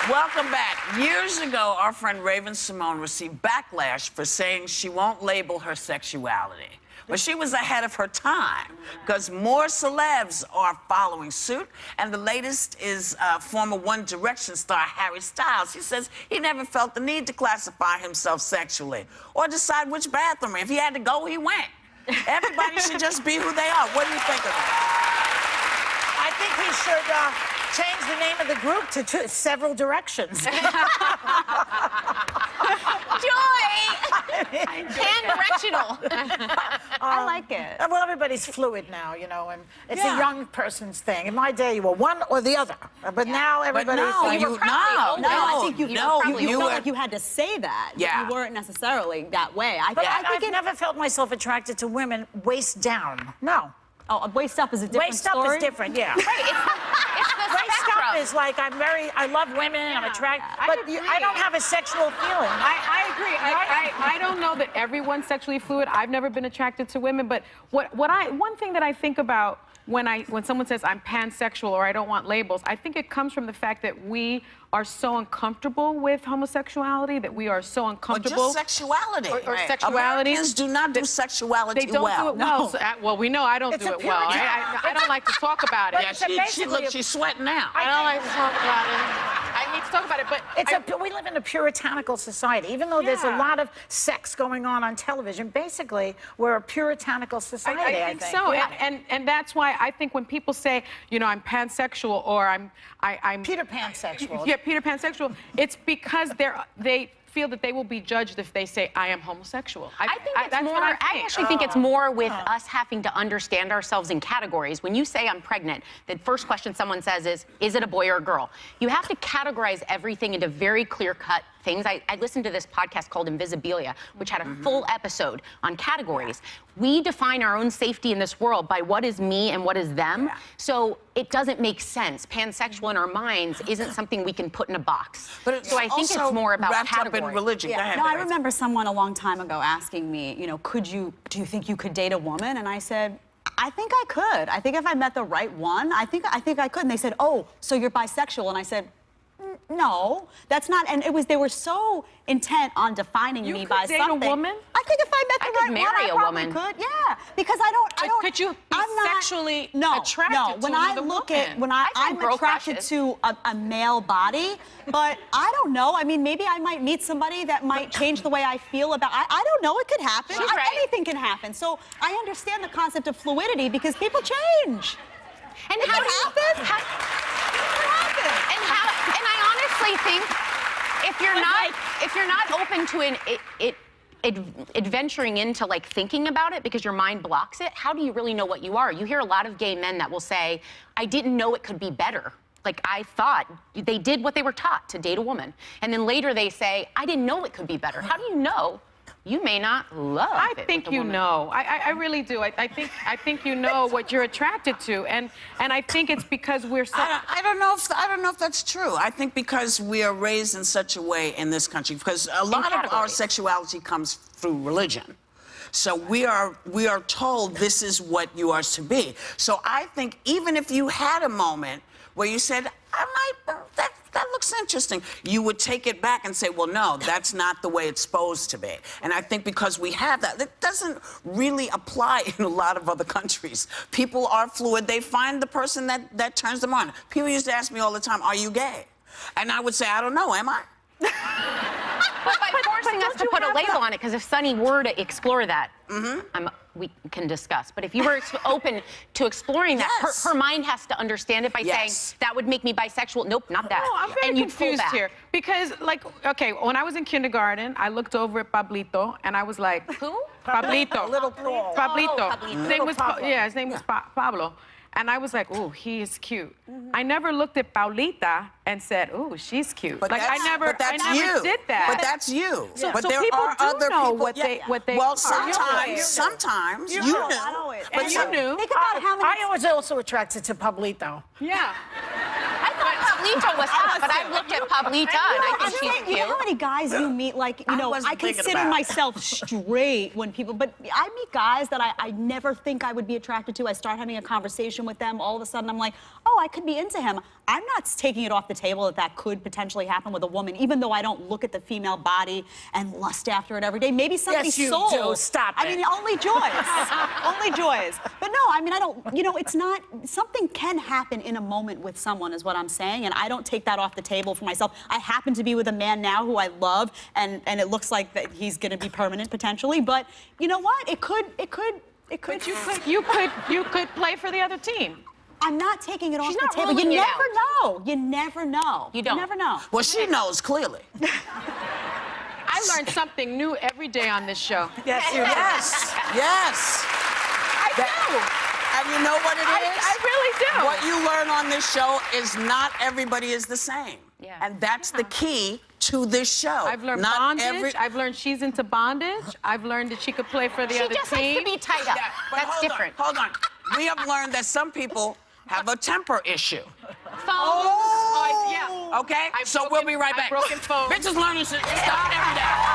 Welcome back. Years ago, our friend Raven Simone received backlash for saying she won't label her sexuality. But she was ahead of her time, because more celebs are following suit, and the latest is former One Direction star Harry Styles. He says he never felt the need to classify himself sexually or decide which bathroom. If he had to go, he went. Everybody should just be who they are. What do you think of that? I think he should change the name of the group to Several Directions. Joy! Pan-directional. I like it. Well, everybody's fluid now, you know, and it's a young person's thing. In my day, you were one or the other. But now everybody's like... I think you felt like you had to say that. Yeah. You weren't necessarily that way. I've never felt myself attracted to women waist down. No. Oh, waist up is a different story? Waist up is different, yeah. Right, it's the Waist up is like, I love women, I'm attracted, but I don't have a sexual feeling. I agree. I don't know that everyone's sexually fluid. I've never been attracted to women, but one thing that I think about when someone says I'm pansexual or I don't want labels, I think it comes from the fact that we are so uncomfortable with homosexuality, that we are so uncomfortable. Or just sexuality. Or sexuality. Americans do not do sexuality They don't do it well. So, well, we know I don't do it well. I don't like to talk about it. Yeah, she's sweating now. I don't like to talk about it. I need to talk about it, but we live in a puritanical society. Even though there's a lot of sex going on television, basically, we're a puritanical society, I think so. Yeah. And that's why I think when people say, you know, I'm pansexual or I'm Peter Pansexual. Yeah, Peter Pansexual. It's because they feel that they will be judged if they say I am homosexual. I actually think it's more with us having to understand ourselves in categories. When you say I'm pregnant, the first question someone says is it a boy or a girl? You have to categorize everything into very clear-cut things. I listened to this podcast called Invisibilia, which had a full episode on categories. We define our own safety in this world by what is me and what is them. So it doesn't make sense. Pansexual in our minds isn't something we can put in a box. So I think it's more about categories. Up in religion. Yeah. No, I remember someone a long time ago asking me, you know, do you think you could date a woman? And I said, I think I could. I think if I met the right one, I think I could. And they said, oh, so you're bisexual? And I said, no, that's not. And they were so intent on defining me by something. You could date a woman? I think if I met the right one, marry a woman. Could. Yeah, because I don't. Could you be sexually attracted to another woman? When I'm attracted to a male body, but I don't know. I mean, maybe I might meet somebody that might change the way I feel about. I don't know. It could happen. Anything can happen. So I understand the concept of fluidity because people change. And how do you and I honestly think if you're not open to adventuring into like thinking about it because your mind blocks it, how do you really know what you are? You hear a lot of gay men that will say, I didn't know it could be better. Like, I thought they did what they were taught, to date a woman. And then later they say, I didn't know it could be better. How do you know? You may not love it. I think you know. I really do. I think you know what you're attracted to, and I think it's because we're so. I don't know if that's true. I think because we are raised in such a way in this country, because a lot of our sexuality comes through religion. So we are told this is what you are to be. So I think even if you had a moment where you said, that looks interesting, you would take it back and say, well, no, that's not the way it's supposed to be. And I think because we have that, it doesn't really apply in a lot of other countries. People are fluid. They find the person that turns them on. People used to ask me all the time, are you gay? And I would say, I don't know, am I? But by forcing us to put a label on it, because if Sunny were to explore that, we can discuss. But if you were open to exploring that, her mind has to understand it by saying, that would make me bisexual. Nope, not that. No, I'm very confused here. Because, like, okay, when I was in kindergarten, I looked over at Pablito, and I was like, who? Pablito. Little Paul. Pablito. His name was, his name was Pablo. And I was like, ooh, he is cute. I never looked at Paulita and said, ooh, she's cute. But I never did that. But that's you. So, but so there people are do other know people. what they well, are. sometimes you knew. But you knew. Think about how many. I was also attracted to Pablito. Yeah. I thought Pablito was hot, but I looked at Pablita, and I think she's You know cute. how many guys you meet, like, you know, wasn't I thinking consider about it. myself straight when people, but I meet guys that I never think I would be attracted to. I start having a conversation with them. All of a sudden, I'm like, oh, I could be into him. I'm not taking it off the table that could potentially happen with a woman, even though I don't look at the female body and lust after it every day. Maybe somebody's you soul. do. Stop I it. mean, only joys. Only joys. But no, I mean, I don't, you know, it's not, something can happen in a moment with someone is what I'm saying, and I don't take that off the table for myself. I happen to be with a man now who I love, and it looks like that he's gonna be permanent potentially, but you know what? It could. But you could play for the other team. I'm not taking it off She's the not table. You ruling it never know. You never know. You don't. You never know. Well, she knows clearly. I learned something new every day on this show. Yes, yes. I do. And you know what it is? I really do. What you learn on this show is not everybody is the same. Yeah. And that's the key to this show. I've learned not bondage. I've learned she's into bondage. I've learned that she could play for the She other just team. likes to be tied up. Yeah, but That's different. Hold on. We have learned that some people have a temper issue. Oh, yeah. Okay? I've So broken- we'll be right I've back. broken phones. Bitches learning stuff every day.